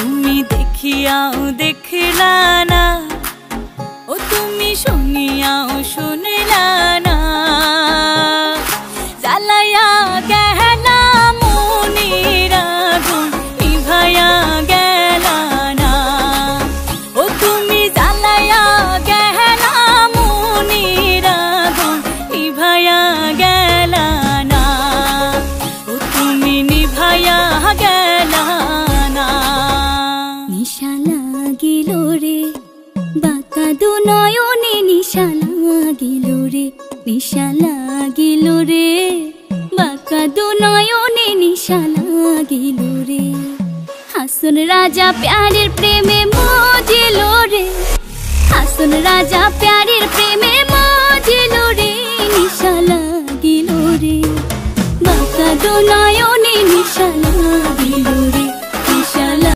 তুমি দেখিয়াও দেখলা না, ও তুমি শুনিয়াও শুনলা না। জ্বালাইয়া গেলা মনের আগুন নিভাইয়া গেলা না, ও তুমি জ্বালাইয়া গেলা মনের আগুন নিভাইয়া গেলা না, ও তুমি নিভাইয়া গেলা না। নিশা লাগিল রে বাঁকা দু নয়নে, নিশা লাগিল রে, নিশা লাগিল রে বাঁকা দু নয়নে, নিশা লাগিল রে। হাসন রাজা প্যারের প্রেমে মজিল রে, হাসন রাজা প্যারের প্রেমে মজিল রে, নিশা লাগিল রে বাঁকা দু নয়নে, নিশা লাগিল।